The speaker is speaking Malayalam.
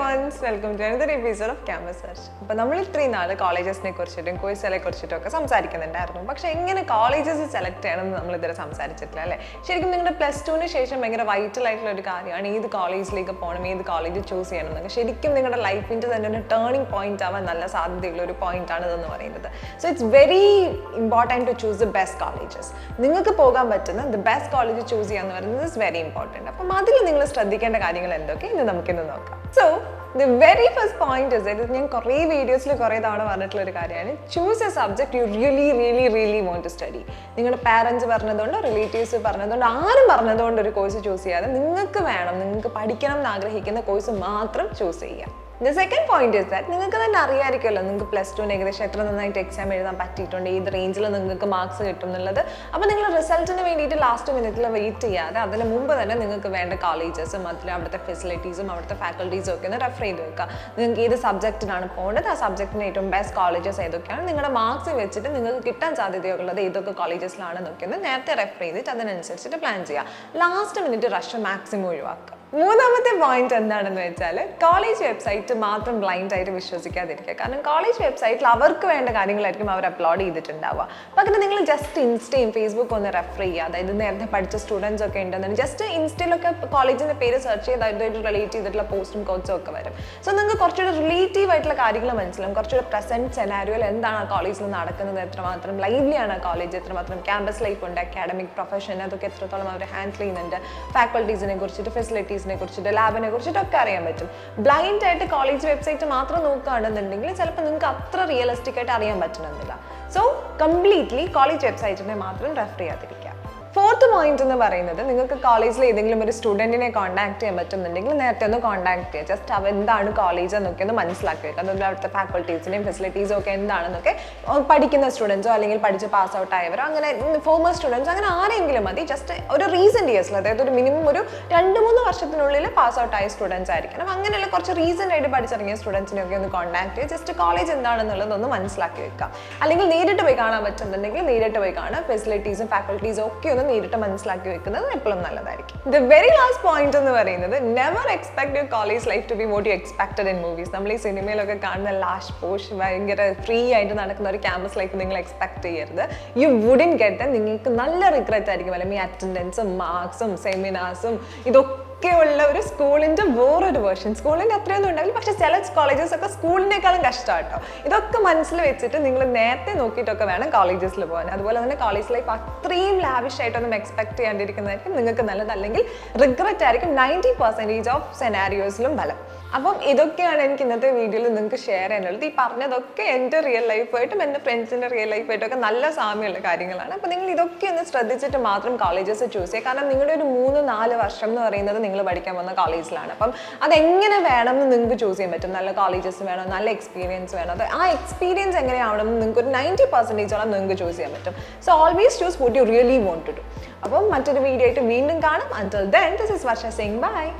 ones, welcome to another episode of Campus Search. അപ്പോൾ നമ്മൾ ഇത്രയും നാൾ കോളേജസിനെ കുറിച്ചിട്ടും കോഴ്സുകളെ കുറിച്ചിട്ടും ഒക്കെ സംസാരിക്കുന്നുണ്ടായിരുന്നു. പക്ഷേ എങ്ങനെ കോളേജസ് സെലക്ട് ചെയ്യണമെന്ന് നമ്മൾ ഇതുവരെ സംസാരിച്ചിട്ടില്ല അല്ലേ? ശരിക്കും നിങ്ങളുടെ +2 ശേഷം ഭയങ്കര വൈറ്റൽ ആയിട്ടുള്ള ഒരു കാര്യമാണ് ഏത് കോളേജിലേക്ക് പോകണം, ഏത് കോളേജ് ചൂസ് ചെയ്യണം എന്നൊക്കെ. ശരിക്കും നിങ്ങളുടെ ലൈഫിൻ്റെ തന്നെ ഒരു ടേണിംഗ് പോയിന്റ് ആവാൻ നല്ല സാധ്യതയുള്ള ഒരു പോയിന്റ് ആണ് ഇതെന്ന് പറയുന്നത്. So it's very important to choose the best colleges. നിങ്ങൾക്ക് പോകാൻ പറ്റുന്ന ദ ബെസ്റ്റ് കോളേജ് ചൂസ് ചെയ്യുക എന്ന് പറയുന്നത് ഇസ് വെരി ഇമ്പോർട്ടൻറ്റ്. അപ്പം അതിൽ നിങ്ങൾ ശ്രദ്ധിക്കേണ്ട കാര്യങ്ങൾ എന്തൊക്കെ ഇന്ന് നമുക്കിന്ന് നോക്കാം. So the very first point is that ഞാൻ കുറേ വീഡിയോസിൽ കുറേ തവണ പറഞ്ഞിട്ടുള്ള ഒരു കാര്യമാണ് choose a subject you really want to study. നിങ്ങളുടെ പാരൻസ് പറഞ്ഞതുകൊണ്ട്, റിലേറ്റീവ്സ് പറഞ്ഞതുകൊണ്ട്, ആരും പറഞ്ഞതുകൊണ്ട് ഒരു കോഴ്സ് ചൂസ് ചെയ്യാതെ നിങ്ങൾക്ക് വേണം, നിങ്ങൾക്ക് പഠിക്കണം എന്ന് ആഗ്രഹിക്കുന്ന കോഴ്സ് മാത്രം ചൂസ് ചെയ്യുക. The second point is that നിങ്ങൾക്ക് തന്നെ അറിയാമായിരിക്കുമല്ലോ നിങ്ങൾക്ക് +2 ഏകദേശം എത്ര നന്നായിട്ട് എക്സാം എഴുതാൻ പറ്റിയിട്ടുണ്ട്, ഏത് റേഞ്ചിൽ നിങ്ങൾക്ക് മാർക്സ് കിട്ടും എന്നുള്ളത്. അപ്പോൾ നിങ്ങൾ റിസൾട്ടിന് വേണ്ടിയിട്ട് ലാസ്റ്റ് മിനിറ്റിൽ വെയിറ്റ് ചെയ്യാതെ അതിന് മുമ്പ് തന്നെ നിങ്ങൾക്ക് വേണ്ട കോളേജസും അതിൽ അവിടുത്തെ ഫെസിലിറ്റീസും അവിടുത്തെ ഫാക്കൽറ്റീസും ഒക്കെ ഒന്ന് റെഫർ ചെയ്ത് വെക്കുക. നിങ്ങൾക്ക് ഏത് സബ്ജക്റ്റിനാണ് പോകേണ്ടത്, ആ സബ്ജക്റ്റിന് ഏറ്റവും ബെസ്റ്റ് കോളേജസ് ഏതൊക്കെയാണ്, നിങ്ങളുടെ മാർക്സ് വെച്ചിട്ട് നിങ്ങൾക്ക് കിട്ടാൻ സാധ്യതയുള്ളത് ഏതൊക്കെ കോളേജസിലാണെന്നൊക്കെ ഒന്ന് നേരത്തെ റെഫർ ചെയ്തിട്ട് അതിനനുസരിച്ചിട്ട് പ്ലാൻ ചെയ്യുക. ലാസ്റ്റ് മിനിറ്റ് റഷ് മാക്സിമം ഒഴിവാക്കുക. മൂന്നാമത്തെ പോയിന്റ് എന്താണെന്ന് വെച്ചാൽ കോളേജ് വെബ്സൈറ്റ് മാത്രം ബ്ലൈൻഡ് ആയിട്ട് വിശ്വസിക്കാതിരിക്കുക. കാരണം കോളേജ് വെബ്സൈറ്റിൽ അവർക്ക് വേണ്ട കാര്യങ്ങളായിരിക്കും അവർ അപ്ലോഡ് ചെയ്തിട്ടുണ്ടാവുക. പകരം നിങ്ങൾ ജസ്റ്റ് ഇൻസ്റ്റയും ഫേസ്ബുക്കും ഒന്ന് റെഫർ ചെയ്യുക. അതായത് നേരത്തെ പഠിച്ച സ്റ്റുഡൻസ് ഒക്കെ ഉണ്ടെന്നുണ്ടെങ്കിൽ ജസ്റ്റ് ഇൻസ്റ്റയിലൊക്കെ കോളേജിൻ്റെ പേര് സെർച്ച് ചെയ്ത് അതായിട്ട് റിലേറ്റ് ചെയ്തിട്ടുള്ള പോസ്റ്റും കോച്ചും ഒക്കെ വരും. സോ നിങ്ങൾക്ക് കുറച്ചുകൂടി റിലേറ്റീവ് ആയിട്ടുള്ള കാര്യങ്ങൾ മനസ്സിലാവും. കുറച്ചുകൂടി പ്രസന്റ് സെനാരിയോയിൽ എന്താണ് ആ കോളേജിൽ നടക്കുന്നത്, എത്രമാത്രം ലൈവ്ലി ആണ് ആ കോളേജ്, എത്രമാത്രം ക്യാമ്പസ് ലൈഫ് ഉണ്ട്, അക്കാഡമിക് പ്രൊഫഷൻ അതൊക്കെ എത്രത്തോളം അവർ ഹാൻഡിൽ ചെയ്യുന്നുണ്ട്, ഫാക്കൽറ്റീസിനെ കുറിച്ചിട്ട്, ഫെസിലിറ്റീസിനെ കുറിച്ചിട്ട്, ലാബിനെ കുറിച്ചിട്ടൊക്കെ അറിയാൻ പറ്റും. ബ്ലൈൻഡ് ആയിട്ട് കോളേജ് വെബ്സൈറ്റ് മാത്രം നോക്കുകയാണെന്നുണ്ടെങ്കിൽ ചിലപ്പോൾ നിങ്ങൾക്ക് അത്ര റിയലിസ്റ്റിക് ആയിട്ട് അറിയാൻ പറ്റുന്നില്ല. സോ കംപ്ലീറ്റ്ലി കോളേജ് വെബ്സൈറ്റിനെ മാത്രം റെഫർ ചെയ്യാതിരിക്കുക. ഫോർത്ത് പോയിന്റ് എന്ന് പറയുന്നത് നിങ്ങൾക്ക് കോളേജിൽ ഏതെങ്കിലും ഒരു സ്റ്റുഡൻറ്റിനെ കോൺടാക്ട് ചെയ്യാൻ പറ്റുന്നുണ്ടെങ്കിൽ നേരത്തെ ഒന്ന് കോൺടാക്ട് ചെയ്യുക. ജസ്റ്റ് അവ എന്താണ് കോളേജ് എന്നൊക്കെ ഒന്ന് മനസ്സിലാക്കി വെക്കുക. അതുപോലെ അവിടുത്തെ ഫാക്കൽറ്റീസിനെയും ഫെസിലിറ്റീസും ഒക്കെ എന്താണെന്നൊക്കെ പഠിക്കുന്ന സ്റ്റുഡൻസോ അല്ലെങ്കിൽ പഠിച്ച് പാസ് ഔട്ട് ആയവരോ അങ്ങനെ ഫോമർ സ്റ്റുഡൻസോ അങ്ങനെ ആരെങ്കിലും മതി. ജസ്റ്റ് ഒരു റീസെൻറ്റ് ഇയേഴ്സിൽ, അതായത് ഒരു മിനിമം ഒരു 2-3 വർഷത്തിനുള്ളിൽ പാസ് ഔട്ട് ആയ സ്റ്റുഡൻസ് ആയിരിക്കണം. അങ്ങനെയുള്ള കുറച്ച് റീസെൻ്റ് ആയിട്ട് പഠിച്ചിറങ്ങിയ സ്റ്റുഡൻസിനെയൊക്കെ ഒന്ന് കോൺടാക്ട് ചെയ്യുക. ജസ്റ്റ് കോളേജ് എന്താണെന്നുള്ളതൊന്ന് മനസ്സിലാക്കി വെക്കുക. അല്ലെങ്കിൽ നേരിട്ട് പോയി കാണാൻ പറ്റുന്നുണ്ടെങ്കിൽ നേരിട്ട് പോയി കാണുക. ഫെസിലിറ്റീസും ഫാക്കൽറ്റീസും ഒക്കെ ഒന്ന് നേരിട്ട് മനസ്സിലാക്കി വെക്കുന്നത് എപ്പോഴും നല്ലതായിരിക്കും. ദ വെരി ലാസ്റ്റ് പോയിന്റ് എന്ന് പറയുന്നത് never expect your college life to be what you expected in movies. നമ്മൾ ഈ സിനിമയിലൊക്കെ കാണുന്ന ലാഷ് പോഷ് ഭയങ്കര ഫ്രീ ആയിട്ട് നടക്കുന്ന ഒരു ക്യാമ്പസ് ലൈഫ് നിങ്ങൾ എക്സ്പെക്ട് ചെയ്യരുത്. You wouldn't get the. നിങ്ങൾക്ക് നല്ല റിഗ്രറ്റ് ആയിരിക്കും. അല്ലെങ്കിൽ ഈ അറ്റൻഡൻസും മാർക്സും സെമിനാർസും ഇതൊക്കെയുള്ള ഒരു സ്കൂളിൻ്റെ വേറൊരു വേർഷൻ. സ്കൂളിൻ്റെ അത്രയൊന്നും ഉണ്ടാവില്ല, പക്ഷേ ചില കോളേജസ് ഒക്കെ സ്കൂളിനേക്കാളും കഷ്ടമാട്ടോ. ഇതൊക്കെ മനസ്സിൽ വെച്ചിട്ട് നിങ്ങൾ നേരത്തെ നോക്കിയിട്ടൊക്കെ വേണം കോളേജസിൽ പോകാൻ. അതുപോലെ തന്നെ കോളേജ് ലൈഫ് അത്രയും ലാവിഷ് ആയിട്ടൊന്നും എക്സ്പെക്ട് ചെയ്യാണ്ടിരിക്കുന്നതായിരിക്കും നിങ്ങൾക്ക് നല്ലത്. അല്ലെങ്കിൽ റിഗ്രറ്റ് ആയിരിക്കും 90% ഓഫ് സെനാരിയോസിലും ഫലം. അപ്പം ഇതൊക്കെയാണ് എനിക്ക് ഇന്നത്തെ വീഡിയോയിൽ നിങ്ങൾക്ക് ഷെയർ ചെയ്യാനുള്ളത്. ഈ പറഞ്ഞതൊക്കെ എൻ്റെ റിയൽ ലൈഫായിട്ടും എൻ്റെ ഫ്രണ്ട്സിൻ്റെ റിയൽ ലൈഫായിട്ടും ഒക്കെ നല്ല സാമ്യമുള്ള കാര്യങ്ങളാണ്. അപ്പോൾ നിങ്ങൾ ഇതൊക്കെ ഒന്ന് ശ്രദ്ധിച്ചിട്ട് മാത്രം കോളേജസ് ചൂസ് ചെയ്യുക. കാരണം നിങ്ങളുടെ ഒരു 3-4 വർഷം എന്ന് പറയുന്നത് നിങ്ങൾ പഠിക്കാൻ പോകുന്ന കോളേജിലാണ്. അപ്പം അതെങ്ങനെ വേണമെന്ന് നിങ്ങൾക്ക് ചൂസ് ചെയ്യാൻ പറ്റും. നല്ല കോളേജസ് വേണം, നല്ല എക്സ്പീരിയൻസ് വേണം. അത് ആ എക്സ്പീരിയൻസ് എങ്ങനെയാവണമെന്ന് നിങ്ങൾക്ക് ഒരു 90% നിങ്ങൾക്ക് ചൂസ് ചെയ്യാൻ പറ്റും. So always choose what you really want to do. അപ്പം മറ്റൊരു വീഡിയോ ആയിട്ട് വീണ്ടും കാണാം. Until then, this is Varsha saying bye.